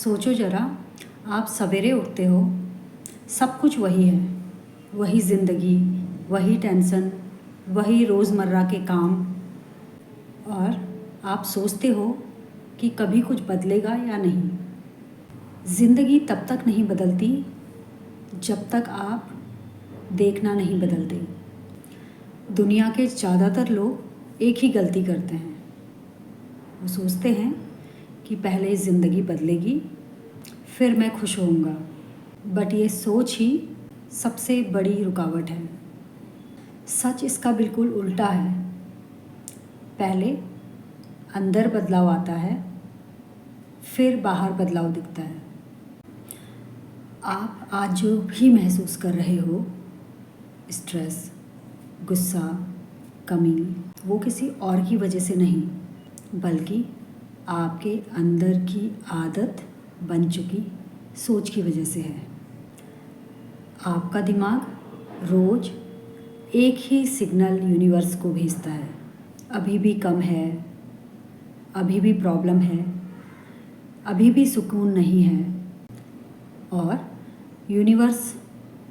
सोचो ज़रा, आप सवेरे उठते हो, सब कुछ वही है, वही ज़िंदगी, वही टेंशन, वही रोज़मर्रा के काम, और आप सोचते हो कि कभी कुछ बदलेगा या नहीं। ज़िंदगी तब तक नहीं बदलती जब तक आप देखना नहीं बदलते। दुनिया के ज़्यादातर लोग एक ही गलती करते हैं, वो सोचते हैं कि पहले ज़िंदगी बदलेगी फिर मैं खुश होऊंगा, बट ये सोच ही सबसे बड़ी रुकावट है। सच इसका बिल्कुल उल्टा है। पहले अंदर बदलाव आता है, फिर बाहर बदलाव दिखता है। आप आज जो भी महसूस कर रहे हो, स्ट्रेस, गुस्सा, कमी, वो किसी और की वजह से नहीं, बल्कि आपके अंदर की आदत बन चुकी सोच की वजह से है। आपका दिमाग रोज़ एक ही सिग्नल यूनिवर्स को भेजता है, अभी भी कम है, अभी भी प्रॉब्लम है, अभी भी सुकून नहीं है, और यूनिवर्स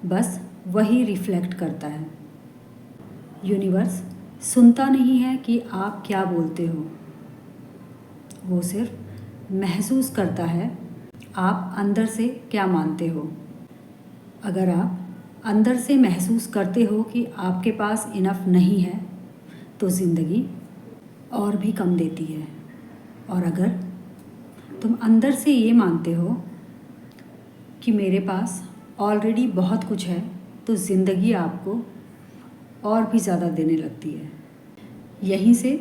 बस वही रिफ्लेक्ट करता है। यूनिवर्स सुनता नहीं है कि आप क्या बोलते हो, वो सिर्फ महसूस करता है आप अंदर से क्या मानते हो। अगर आप अंदर से महसूस करते हो कि आपके पास इनफ नहीं है, तो ज़िंदगी और भी कम देती है। और अगर तुम अंदर से ये मानते हो कि मेरे पास ऑलरेडी बहुत कुछ है, तो ज़िंदगी आपको और भी ज़्यादा देने लगती है। यहीं से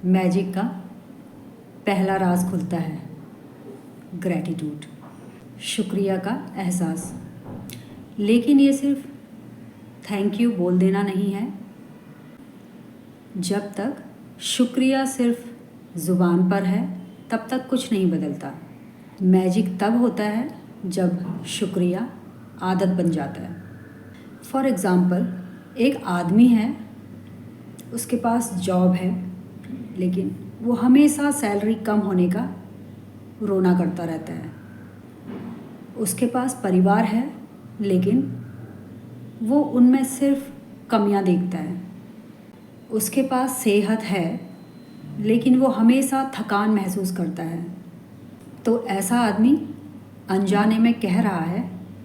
मैजिक का पहला राज खुलता है, ग्रैटिट्यूड, शुक्रिया का एहसास। लेकिन ये सिर्फ थैंक यू बोल देना नहीं है। जब तक शुक्रिया सिर्फ ज़ुबान पर है, तब तक कुछ नहीं बदलता। मैजिक तब होता है जब शुक्रिया आदत बन जाता है। फॉर एग्ज़ाम्पल, एक आदमी है, उसके पास जॉब है, लेकिन वो हमेशा सैलरी कम होने का रोना करता रहता है। उसके पास परिवार है, लेकिन वो उनमें सिर्फ कमियां देखता है। उसके पास सेहत है, लेकिन वो हमेशा थकान महसूस करता है। तो ऐसा आदमी अनजाने में कह रहा है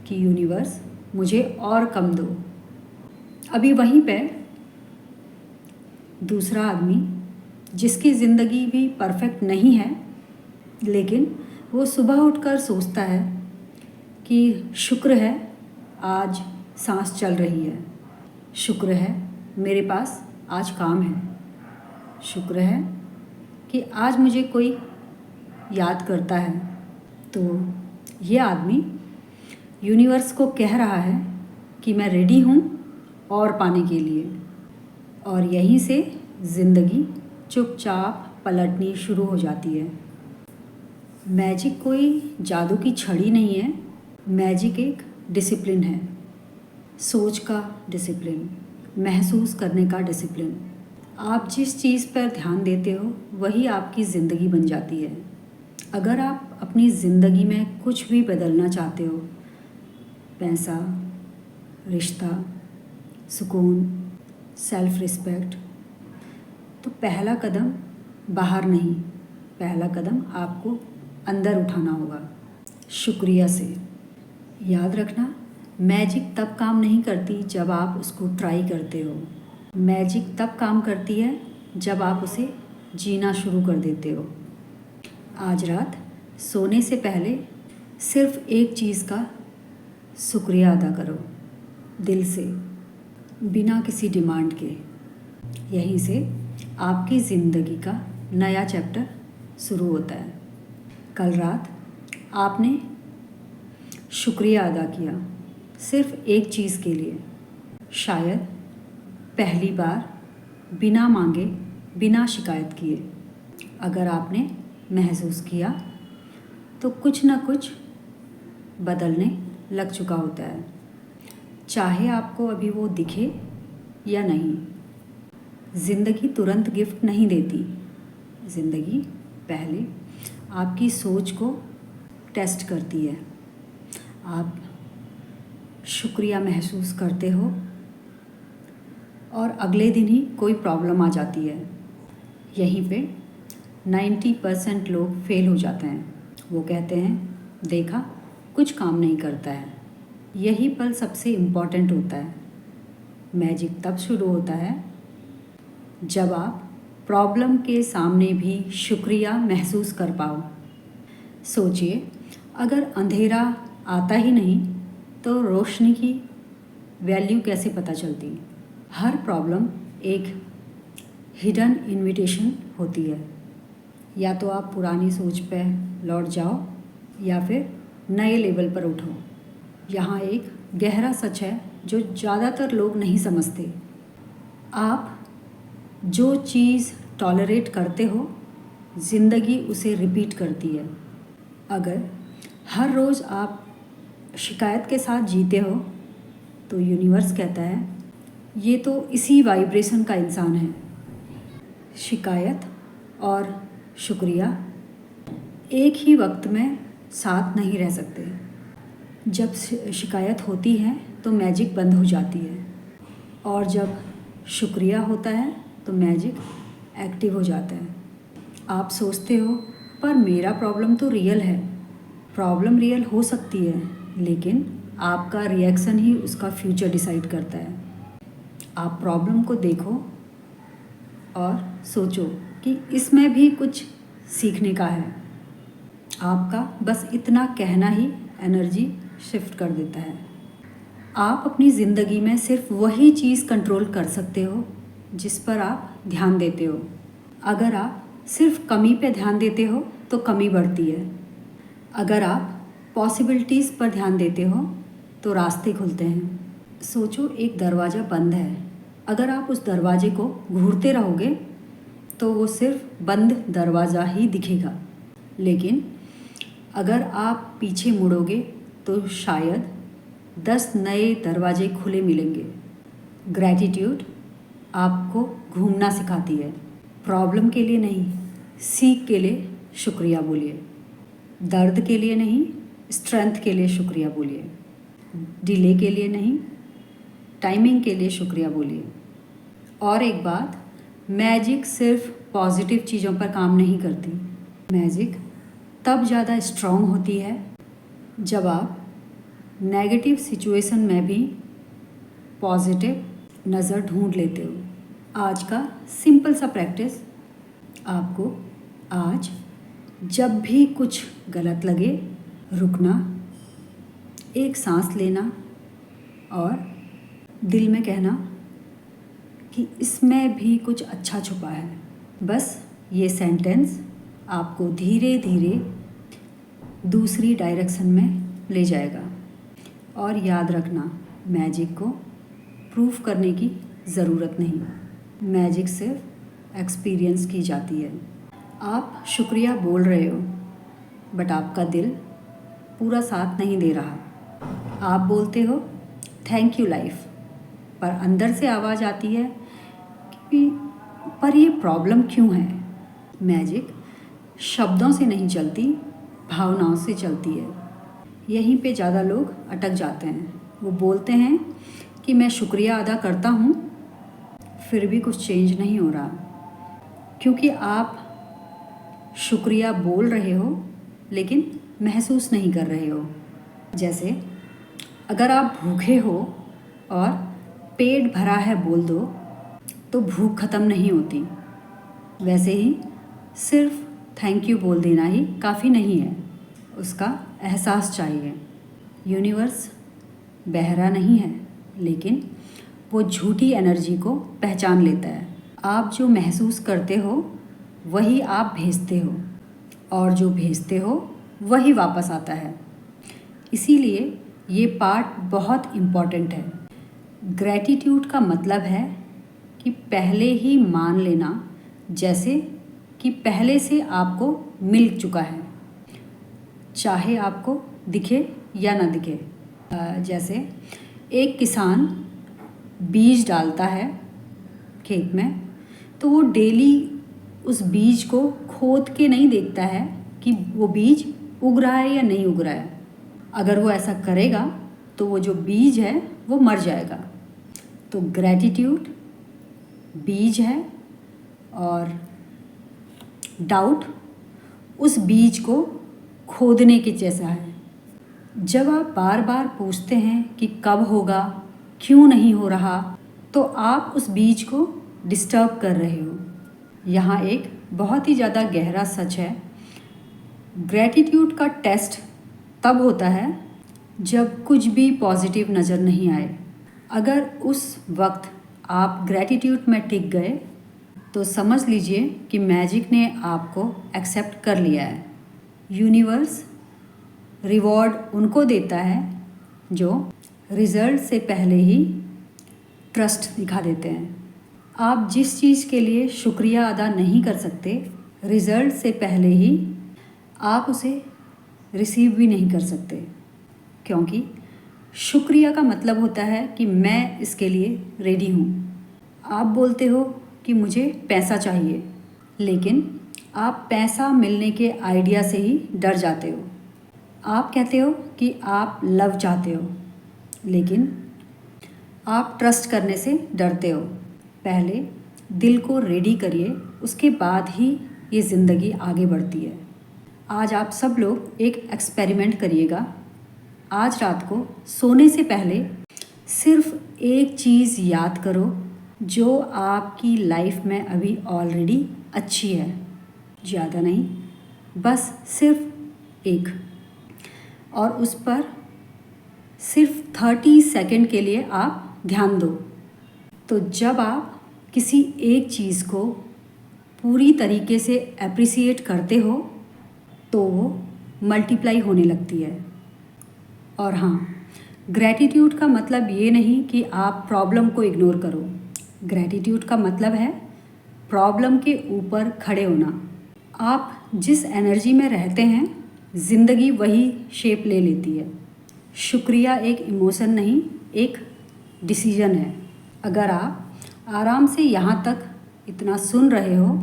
कि यूनिवर्स मुझे और कम दो। अभी वहीं पे दूसरा आदमी, जिसकी ज़िंदगी भी परफेक्ट नहीं है, लेकिन वो सुबह उठकर सोचता है कि शुक्र है आज सांस चल रही है, शुक्र है मेरे पास आज काम है, शुक्र है कि आज मुझे कोई याद करता है। तो ये आदमी यूनिवर्स को कह रहा है कि मैं रेडी हूँ और पाने के लिए। और यहीं से ज़िंदगी चुपचाप पलटनी शुरू हो जाती है। मैजिक कोई जादू की छड़ी नहीं है, मैजिक एक डिसिप्लिन है। सोच का डिसिप्लिन, महसूस करने का डिसिप्लिन। आप जिस चीज़ पर ध्यान देते हो, वही आपकी ज़िंदगी बन जाती है। अगर आप अपनी ज़िंदगी में कुछ भी बदलना चाहते हो, पैसा, रिश्ता, सुकून, सेल्फ रिस्पेक्ट, तो पहला कदम बाहर नहीं, पहला कदम आपको अंदर उठाना होगा, शुक्रिया से। याद रखना, मैजिक तब काम नहीं करती जब आप उसको ट्राई करते हो। मैजिक तब काम करती है जब आप उसे जीना शुरू कर देते हो। आज रात सोने से पहले सिर्फ एक चीज़ का शुक्रिया अदा करो, दिल से, बिना किसी डिमांड के। यहीं से आपकी ज़िंदगी का नया चैप्टर शुरू होता है। कल रात आपने शुक्रिया अदा किया सिर्फ एक चीज़ के लिए, शायद पहली बार, बिना मांगे, बिना शिकायत किए। अगर आपने महसूस किया तो कुछ ना कुछ बदलने लग चुका होता है, चाहे आपको अभी वो दिखे या नहीं। ज़िंदगी तुरंत गिफ्ट नहीं देती। ज़िंदगी पहले आपकी सोच को टेस्ट करती है। आप शुक्रिया महसूस करते हो और अगले दिन ही कोई प्रॉब्लम आ जाती है। यहीं पे 90% लोग फेल हो जाते हैं। वो कहते हैं देखा कुछ काम नहीं करता है। यही पल सबसे इम्पॉर्टेंट होता है। मैजिक तब शुरू होता है जब आप प्रॉब्लम के सामने भी शुक्रिया महसूस कर पाओ। सोचिए, अगर अंधेरा आता ही नहीं तो रोशनी की वैल्यू कैसे पता चलती। हर प्रॉब्लम एक हिडन इनविटेशन होती है। या तो आप पुरानी सोच पे लौट जाओ या फिर नए लेवल पर उठो। यहाँ एक गहरा सच है जो ज़्यादातर लोग नहीं समझते। आप जो चीज़ टॉलरेट करते हो, ज़िंदगी उसे रिपीट करती है। अगर हर रोज़ आप शिकायत के साथ जीते हो तो यूनिवर्स कहता है ये तो इसी वाइब्रेशन का इंसान है। शिकायत और शुक्रिया एक ही वक्त में साथ नहीं रह सकते। जब शिकायत होती है तो मैजिक बंद हो जाती है और जब शुक्रिया होता है तो मैजिक एक्टिव हो जाता है। आप सोचते हो पर मेरा प्रॉब्लम तो रियल है। प्रॉब्लम रियल हो सकती है लेकिन आपका रिएक्शन ही उसका फ्यूचर डिसाइड करता है। आप प्रॉब्लम को देखो और सोचो कि इसमें भी कुछ सीखने का है। आपका बस इतना कहना ही एनर्जी शिफ्ट कर देता है। आप अपनी ज़िंदगी में सिर्फ वही चीज़ कंट्रोल कर सकते हो जिस पर आप ध्यान देते हो। अगर आप सिर्फ कमी पे ध्यान देते हो तो कमी बढ़ती है। अगर आप पॉसिबिलिटीज़ पर ध्यान देते हो तो रास्ते खुलते हैं। सोचो, एक दरवाज़ा बंद है। अगर आप उस दरवाजे को घूरते रहोगे तो वो सिर्फ बंद दरवाज़ा ही दिखेगा। लेकिन अगर आप पीछे मुड़ोगे तो शायद 10 नए दरवाजे खुले मिलेंगे। ग्रैटिट्यूड आपको घूमना सिखाती है। प्रॉब्लम के लिए नहीं, सीख के लिए शुक्रिया बोलिए। दर्द के लिए नहीं, स्ट्रेंथ के लिए शुक्रिया बोलिए। डिले के लिए नहीं, टाइमिंग के लिए शुक्रिया बोलिए। और एक बात, मैजिक सिर्फ पॉजिटिव चीज़ों पर काम नहीं करती। मैजिक तब ज़्यादा स्ट्रॉन्ग होती है जब आप नेगेटिव सिचुएशन में भी पॉजिटिव नज़र ढूंढ लेते हो। आज का सिंपल सा प्रैक्टिस, आपको आज जब भी कुछ गलत लगे रुकना, एक सांस लेना और दिल में कहना कि इसमें भी कुछ अच्छा छुपा है। बस ये सेंटेंस आपको धीरे धीरे दूसरी डायरेक्शन में ले जाएगा। और याद रखना, मैजिक को प्रूफ करने की ज़रूरत नहीं। मैजिक सिर्फ एक्सपीरियंस की जाती है। आप शुक्रिया बोल रहे हो बट आपका दिल पूरा साथ नहीं दे रहा। आप बोलते हो थैंक यू लाइफ, पर अंदर से आवाज़ आती है कि पर ये प्रॉब्लम क्यों है। मैजिक शब्दों से नहीं चलती, भावनाओं से चलती है। यहीं पे ज़्यादा लोग अटक जाते हैं। वो बोलते हैं कि मैं शुक्रिया अदा करता हूँ, फिर भी कुछ चेंज नहीं हो रहा, क्योंकि आप शुक्रिया बोल रहे हो लेकिन महसूस नहीं कर रहे हो। जैसे अगर आप भूखे हो और पेट भरा है बोल दो तो भूख ख़त्म नहीं होती। वैसे ही सिर्फ थैंक यू बोल देना ही काफ़ी नहीं है, उसका एहसास चाहिए। यूनिवर्स बहरा नहीं है, लेकिन वो झूठी एनर्जी को पहचान लेता है। आप जो महसूस करते हो वही आप भेजते हो, और जो भेजते हो वही वापस आता है। इसीलिए ये पार्ट बहुत इम्पॉर्टेंट है। ग्रैटिट्यूड का मतलब है कि पहले ही मान लेना, जैसे कि पहले से आपको मिल चुका है, चाहे आपको दिखे या ना दिखे। जैसे एक किसान बीज डालता है खेत में, तो वो डेली उस बीज को खोद के नहीं देखता है कि वो बीज उग रहा है या नहीं उग रहा है। अगर वो ऐसा करेगा तो वो जो बीज है वो मर जाएगा। तो ग्रैटिट्यूड बीज है और डाउट उस बीज को खोदने के जैसा है। जब आप बार बार पूछते हैं कि कब होगा, क्यों नहीं हो रहा, तो आप उस बीज को डिस्टर्ब कर रहे हो। यहाँ एक बहुत ही ज़्यादा गहरा सच है। ग्रैटिट्यूड का टेस्ट तब होता है जब कुछ भी पॉजिटिव नज़र नहीं आए। अगर उस वक्त आप ग्रैटिट्यूड में टिक गए तो समझ लीजिए कि मैजिक ने आपको एक्सेप्ट कर लिया है। यूनिवर्स रिवॉर्ड उनको देता है जो रिज़ल्ट से पहले ही ट्रस्ट दिखा देते हैं। आप जिस चीज़ के लिए शुक्रिया अदा नहीं कर सकते, रिज़ल्ट से पहले ही आप उसे रिसीव भी नहीं कर सकते, क्योंकि शुक्रिया का मतलब होता है कि मैं इसके लिए रेडी हूँ। आप बोलते हो कि मुझे पैसा चाहिए, लेकिन आप पैसा मिलने के आइडिया से ही डर जाते हो। आप कहते हो कि आप लव चाहते हो, लेकिन आप ट्रस्ट करने से डरते हो। पहले दिल को रेडी करिए, उसके बाद ही ये ज़िंदगी आगे बढ़ती है। आज आप सब लोग एक एक्सपेरिमेंट करिएगा। आज रात को सोने से पहले सिर्फ एक चीज़ याद करो जो आपकी लाइफ में अभी ऑलरेडी अच्छी है। ज़्यादा नहीं, बस सिर्फ एक, और उस पर सिर्फ 30 सेकंड के लिए आप ध्यान दो। तो जब आप किसी एक चीज़ को पूरी तरीके से एप्रिसिएट करते हो तो वो मल्टीप्लाई होने लगती है। और हाँ, ग्रैटिट्यूड का मतलब ये नहीं कि आप प्रॉब्लम को इग्नोर करो। ग्रैटिट्यूड का मतलब है प्रॉब्लम के ऊपर खड़े होना। आप जिस एनर्जी में रहते हैं, ज़िंदगी वही शेप ले लेती है। शुक्रिया एक इमोशन नहीं, एक डिसीजन है। अगर आप आराम से यहाँ तक इतना सुन रहे हो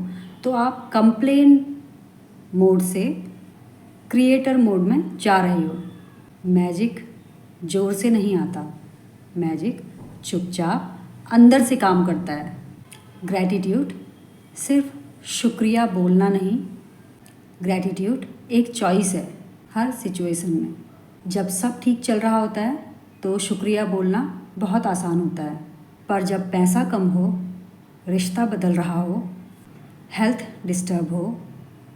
तो आप कंप्लेन मोड से क्रिएटर मोड में जा रहे हो। मैजिक ज़ोर से नहीं आता, मैजिक चुपचाप अंदर से काम करता है। ग्रैटिट्यूड सिर्फ शुक्रिया बोलना नहीं, ग्रैटिट्यूड एक चॉइस है हर सिचुएशन में। जब सब ठीक चल रहा होता है तो शुक्रिया बोलना बहुत आसान होता है, पर जब पैसा कम हो, रिश्ता बदल रहा हो, हेल्थ डिस्टर्ब हो,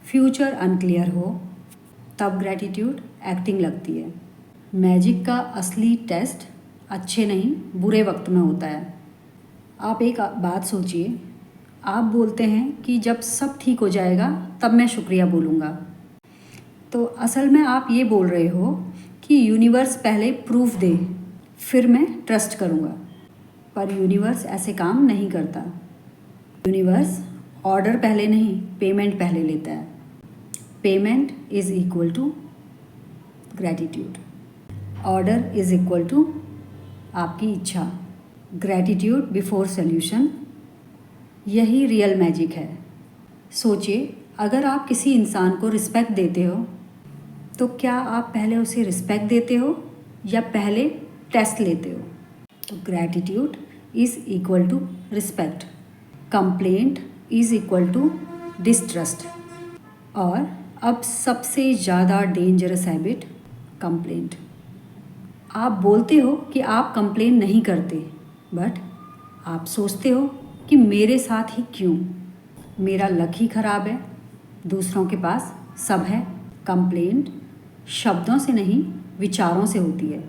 फ्यूचर अनक्लियर हो, तब ग्रैटिट्यूड एक्टिंग लगती है। मैजिक का असली टेस्ट अच्छे नहीं, बुरे वक्त में होता है। आप एक बात सोचिए, आप बोलते हैं कि जब सब ठीक हो जाएगा तब मैं शुक्रिया बोलूँगा। तो असल में आप ये बोल रहे हो कि यूनिवर्स पहले प्रूफ दे, फिर मैं ट्रस्ट करूँगा। पर यूनिवर्स ऐसे काम नहीं करता। यूनिवर्स ऑर्डर पहले नहीं, पेमेंट पहले लेता है। Payment is equal to gratitude, order is equal to आपकी इच्छा। ग्रैटिट्यूड बिफोर सॉल्यूशन, यही रियल मैजिक है। सोचिए, अगर आप किसी इंसान को रिस्पेक्ट देते हो तो क्या आप पहले उसे रिस्पेक्ट देते हो या पहले टेस्ट लेते हो? तो gratitude is equal to respect, complaint is equal to distrust, और अब सबसे ज़्यादा डेंजरस हैबिट, कंप्लेंट। आप बोलते हो कि आप कंप्लेन नहीं करते, बट आप सोचते हो कि मेरे साथ ही क्यों, मेरा लक ही ख़राब है, दूसरों के पास सब है। कंप्लेंट शब्दों से नहीं, विचारों से होती है।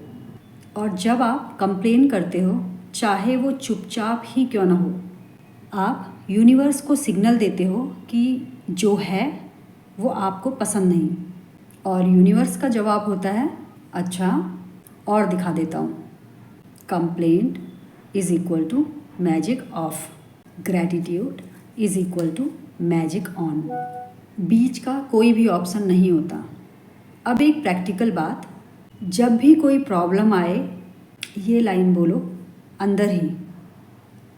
और जब आप कंप्लेन करते हो, चाहे वो चुपचाप ही क्यों ना हो, आप यूनिवर्स को सिग्नल देते हो कि जो है वो आपको पसंद नहीं। और यूनिवर्स का जवाब होता है, अच्छा और दिखा देता हूँ। Complaint is equal to magic off, gratitude is equal to magic on. बीच का कोई भी ऑप्शन नहीं होता। अब एक प्रैक्टिकल बात, जब भी कोई प्रॉब्लम आए, ये लाइन बोलो अंदर ही,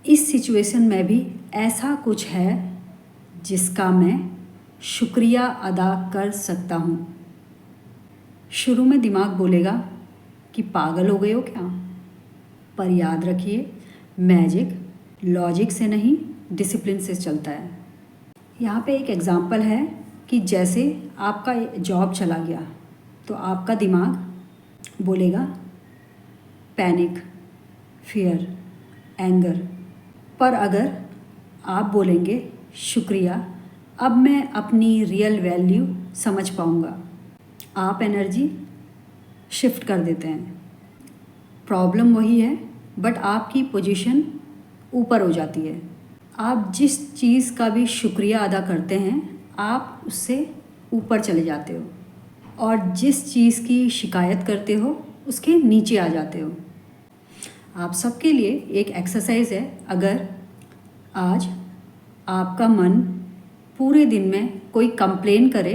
इस सिचुएशन में भी ऐसा कुछ है जिसका मैं शुक्रिया अदा कर सकता हूँ। शुरू में दिमाग बोलेगा कि पागल हो गए हो क्या, पर याद रखिए मैजिक लॉजिक से नहीं डिसिप्लिन से चलता है। यहाँ पे एक एग्ज़ाम्पल है कि जैसे आपका जॉब चला गया तो आपका दिमाग बोलेगा पैनिक, फियर, एंगर, पर अगर आप बोलेंगे शुक्रिया, अब मैं अपनी रियल वैल्यू समझ पाऊँगा, आप एनर्जी शिफ्ट कर देते हैं। प्रॉब्लम वही है बट आपकी पोजीशन ऊपर हो जाती है। आप जिस चीज़ का भी शुक्रिया अदा करते हैं आप उससे ऊपर चले जाते हो, और जिस चीज़ की शिकायत करते हो उसके नीचे आ जाते हो। आप सबके लिए एक एक्सरसाइज है, अगर आज आपका मन पूरे दिन में कोई कंप्लेन करे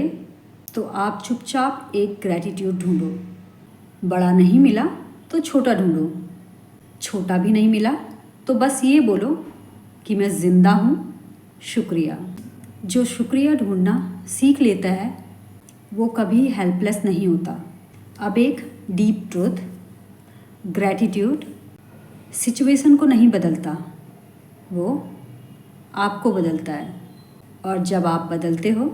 तो आप चुपचाप एक ग्रैटिट्यूड ढूंढो। बड़ा नहीं मिला तो छोटा ढूंढो, छोटा भी नहीं मिला तो बस ये बोलो कि मैं ज़िंदा हूँ, शुक्रिया। जो शुक्रिया ढूंढना सीख लेता है वो कभी हेल्पलेस नहीं होता। अब एक डीप ट्रूथ, ग्रैटिट्यूड सिचुएशन को नहीं बदलता, वो आपको बदलता है। और जब आप बदलते हो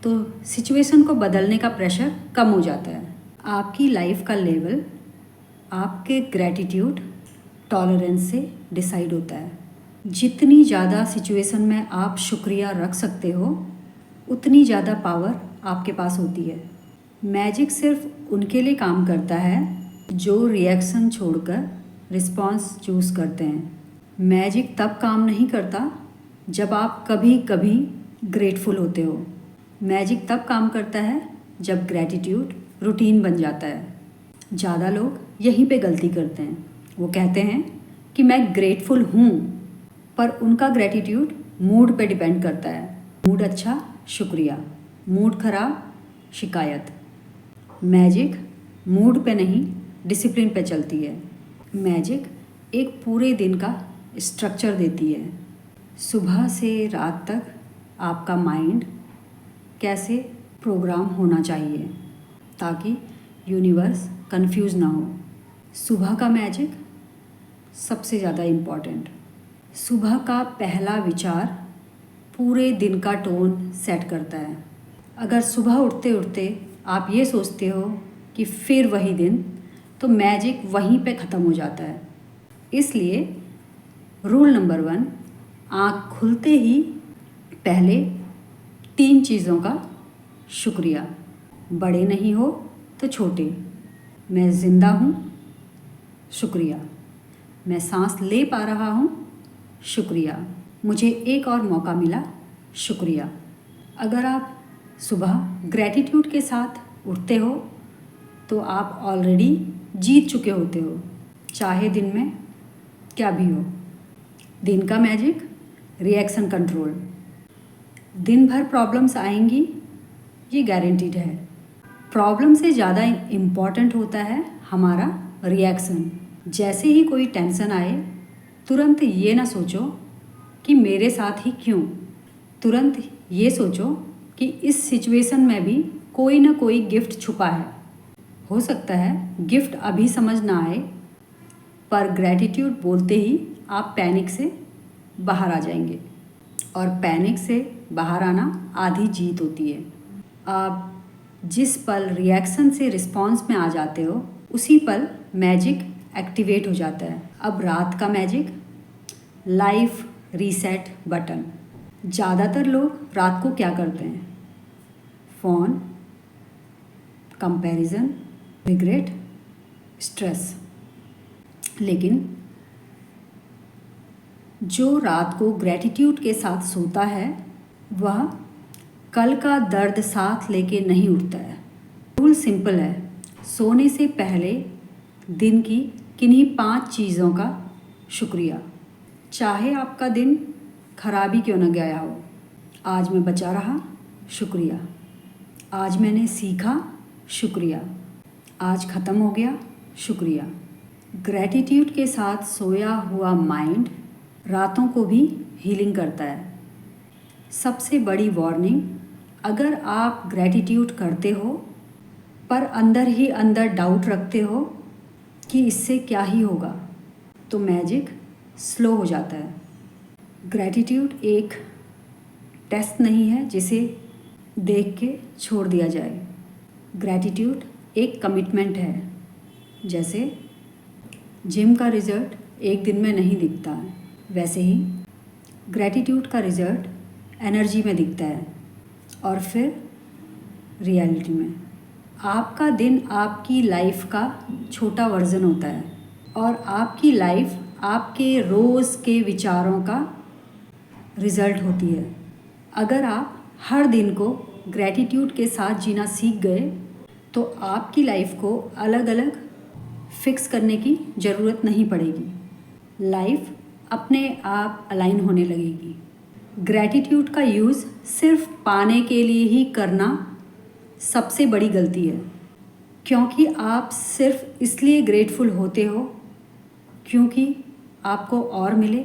तो सिचुएशन को बदलने का प्रेशर कम हो जाता है। आपकी लाइफ का लेवल आपके ग्रैटिट्यूड टॉलरेंस से डिसाइड होता है। जितनी ज़्यादा सिचुएशन में आप शुक्रिया रख सकते हो उतनी ज़्यादा पावर आपके पास होती है। मैजिक सिर्फ उनके लिए काम करता है जो रिएक्शन छोड़कर रिस्पॉन्स चूज़ करते हैं। मैजिक तब काम नहीं करता जब आप कभी कभी ग्रेटफुल होते हो। मैजिक तब काम करता है जब ग्रैटिट्यूड रूटीन बन जाता है। ज़्यादा लोग यहीं पे गलती करते हैं। वो कहते हैं कि मैं ग्रेटफुल हूँ, पर उनका ग्रैटिट्यूड मूड पे डिपेंड करता है। मूड अच्छा शुक्रिया, मूड खराब शिकायत। मैजिक मूड पे नहीं डिसिप्लिन पे चलती है। मैजिक एक पूरे दिन का स्ट्रक्चर देती है। सुबह से रात तक आपका माइंड कैसे प्रोग्राम होना चाहिए ताकि यूनिवर्स कंफ्यूज ना हो। सुबह का मैजिक सबसे ज़्यादा इम्पॉर्टेंट। सुबह का पहला विचार पूरे दिन का टोन सेट करता है। अगर सुबह उठते उठते आप ये सोचते हो कि फिर वही दिन, तो मैजिक वहीं पे ख़त्म हो जाता है। इसलिए रूल नंबर 1, आँख खुलते ही पहले 3 चीज़ों का शुक्रिया। बड़े नहीं हो तो छोटे। मैं ज़िंदा हूँ, शुक्रिया। मैं सांस ले पा रहा हूँ, शुक्रिया। मुझे एक और मौका मिला, शुक्रिया। अगर आप सुबह ग्रैटिट्यूड के साथ उठते हो तो आप ऑलरेडी जीत चुके होते हो, चाहे दिन में क्या भी हो। दिन का मैजिक रिएक्शन कंट्रोल। दिन भर प्रॉब्लम्स आएंगी, ये गारंटीड है। प्रॉब्लम से ज़्यादा इम्पॉर्टेंट होता है हमारा रिएक्शन। जैसे ही कोई टेंशन आए तुरंत ये ना सोचो कि मेरे साथ ही क्यों, तुरंत ये सोचो कि इस सिचुएशन में भी कोई ना कोई गिफ्ट छुपा है। हो सकता है गिफ्ट अभी समझ ना आए, पर ग्रैटिट्यूड बोलते ही आप पैनिक से बाहर आ जाएंगे, और पैनिक से बाहर आना आधी जीत होती है। आप जिस पल रिएक्शन से रिस्पॉन्स में आ जाते हो उसी पल मैजिक एक्टिवेट हो जाता है। अब रात का मैजिक, लाइफ रीसेट बटन। ज़्यादातर लोग रात को क्या करते हैं? Phone, comparison, regret, stress. लेकिन जो रात को ग्रैटिट्यूड के साथ सोता है वह कल का दर्द साथ लेके नहीं उठता है। रूल सिंपल है, सोने से पहले दिन की किन्हीं 5 चीज़ों का शुक्रिया। चाहे आपका दिन खराबी क्यों न गया हो, आज मैं बचा रहा, शुक्रिया। आज मैंने सीखा, शुक्रिया। आज ख़त्म हो गया, शुक्रिया। ग्रैटिट्यूड के साथ सोया हुआ माइंड रातों को भी हीलिंग करता है। सबसे बड़ी वार्निंग, अगर आप ग्रैटिट्यूड करते हो पर अंदर ही अंदर डाउट रखते हो कि इससे क्या ही होगा, तो मैजिक स्लो हो जाता है। ग्रैटिट्यूड एक टेस्ट नहीं है जिसे देख के छोड़ दिया जाए। ग्रैटिट्यूड एक कमिटमेंट है। जैसे जिम का रिज़ल्ट एक दिन में नहीं दिखता है, वैसे ही ग्रैटिट्यूड का रिज़ल्ट एनर्जी में दिखता है और फिर रियलिटी में। आपका दिन आपकी लाइफ का छोटा वर्जन होता है और आपकी लाइफ आपके रोज़ के विचारों का रिज़ल्ट होती है। अगर आप हर दिन को ग्रैटिट्यूड के साथ जीना सीख गए तो आपकी लाइफ को अलग अलग फिक्स करने की ज़रूरत नहीं पड़ेगी। लाइफ अपने आप अलाइन होने लगेगी। ग्रैटिट्यूड का यूज़ सिर्फ पाने के लिए ही करना सबसे बड़ी गलती है, क्योंकि आप सिर्फ इसलिए ग्रेटफुल होते हो क्योंकि आपको और मिले,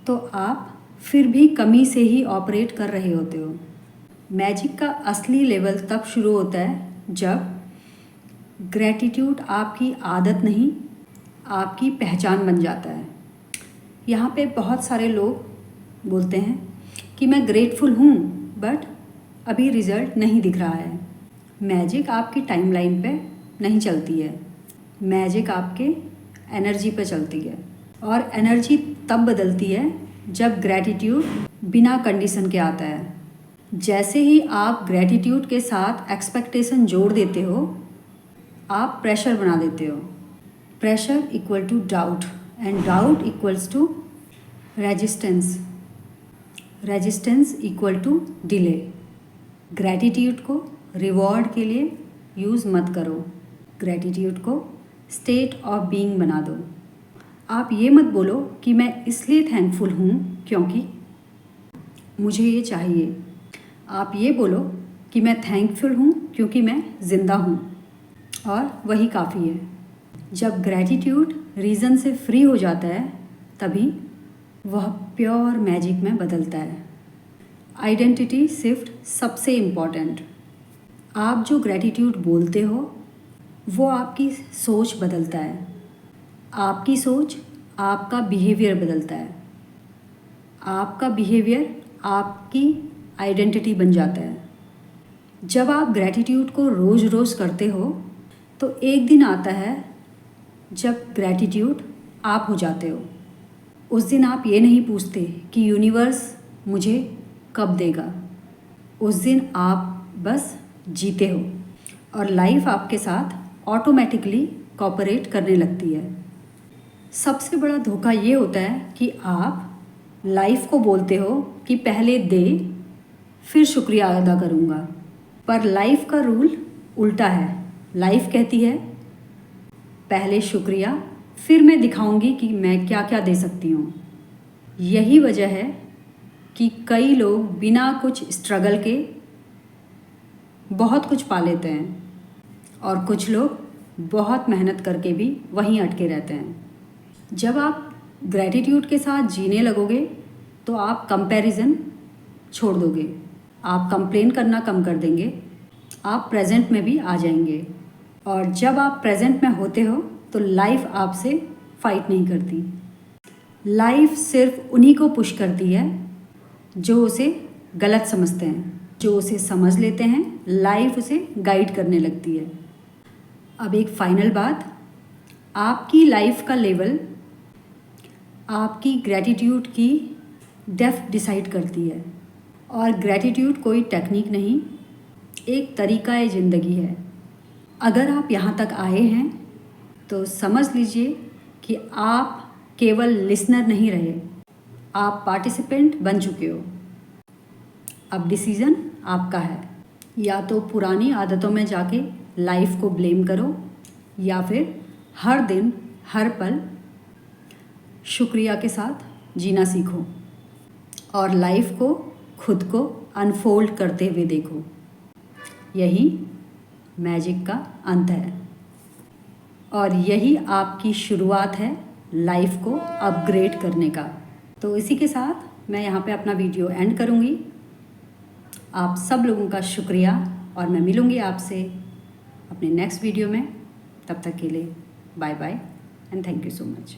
तो आप फिर भी कमी से ही ऑपरेट कर रहे होते हो। मैजिक का असली लेवल तब शुरू होता है जब ग्रैटिट्यूड आपकी आदत नहीं, आपकी पहचान बन जाता है। यहाँ पे बहुत सारे लोग बोलते हैं कि मैं ग्रेटफुल हूँ बट अभी रिज़ल्ट नहीं दिख रहा है। मैजिक आपकी टाइमलाइन पे नहीं चलती है, मैजिक आपके एनर्जी पे चलती है और एनर्जी तब बदलती है जब ग्रैटिट्यूड बिना कंडीशन के आता है। जैसे ही आप ग्रैटिट्यूड के साथ एक्सपेक्टेशन जोड़ देते हो, आप प्रेशर बना देते हो। Pressure equal to doubt and doubt equals to resistance, resistance equal to delay. Gratitude को रिवॉर्ड के लिए यूज़ मत करो, ग्रैटिट्यूड को स्टेट ऑफ बीइंग बना दो। आप ये मत बोलो कि मैं इसलिए थैंकफुल हूँ क्योंकि मुझे ये चाहिए। आप ये बोलो कि मैं थैंकफुल हूँ क्योंकि मैं ज़िंदा हूँ, और वही काफ़ी है। जब ग्रैटिट्यूड रीज़न से फ्री हो जाता है तभी वह प्योर मैजिक में बदलता है। आइडेंटिटी शिफ्ट सबसे इम्पॉर्टेंट। आप जो ग्रैटिट्यूड बोलते हो वो आपकी सोच बदलता है, आपकी सोच आपका बिहेवियर बदलता है, आपका बिहेवियर आपकी आइडेंटिटी बन जाता है। जब आप ग्रैटिट्यूड को रोज़ रोज़ करते हो तो एक दिन आता है जब ग्रैटिट्यूड आप हो जाते हो। उस दिन आप ये नहीं पूछते कि यूनिवर्स मुझे कब देगा, उस दिन आप बस जीते हो और लाइफ आपके साथ ऑटोमेटिकली कोऑपरेट करने लगती है। सबसे बड़ा धोखा ये होता है कि आप लाइफ को बोलते हो कि पहले दे फिर शुक्रिया अदा करूँगा, पर लाइफ का रूल उल्टा है। लाइफ कहती है पहले शुक्रिया फिर मैं दिखाऊंगी कि मैं क्या क्या दे सकती हूँ। यही वजह है कि कई लोग बिना कुछ स्ट्रगल के बहुत कुछ पा लेते हैं और कुछ लोग बहुत मेहनत करके भी वहीं अटके रहते हैं। जब आप ग्रैटिट्यूड के साथ जीने लगोगे तो आप कंपैरिजन छोड़ दोगे, आप कंप्लेन करना कम कर देंगे, आप प्रेजेंट में भी आ जाएंगे। और जब आप प्रेजेंट में होते हो तो लाइफ आपसे फाइट नहीं करती। लाइफ सिर्फ उन्हीं को पुश करती है जो उसे गलत समझते हैं। जो उसे समझ लेते हैं लाइफ उसे गाइड करने लगती है। अब एक फाइनल बात, आपकी लाइफ का लेवल आपकी ग्रैटिट्यूड की डेप्थ डिसाइड करती है। और ग्रैटिट्यूड कोई टेक्निक नहीं, एक तरीका ज़िंदगी है। अगर आप यहाँ तक आए हैं तो समझ लीजिए कि आप केवल लिसनर नहीं रहे, आप पार्टिसिपेंट बन चुके हो। अब डिसीज़न आपका है, या तो पुरानी आदतों में जाके लाइफ को ब्लेम करो या फिर हर दिन हर पल शुक्रिया के साथ जीना सीखो और लाइफ को खुद को अनफोल्ड करते हुए देखो। यही मैजिक का अंत है और यही आपकी शुरुआत है लाइफ को अपग्रेड करने का। तो इसी के साथ मैं यहाँ पे अपना वीडियो एंड करूँगी। आप सब लोगों का शुक्रिया और मैं मिलूँगी आपसे अपने नेक्स्ट वीडियो में। तब तक के लिए bye bye and thank you so much.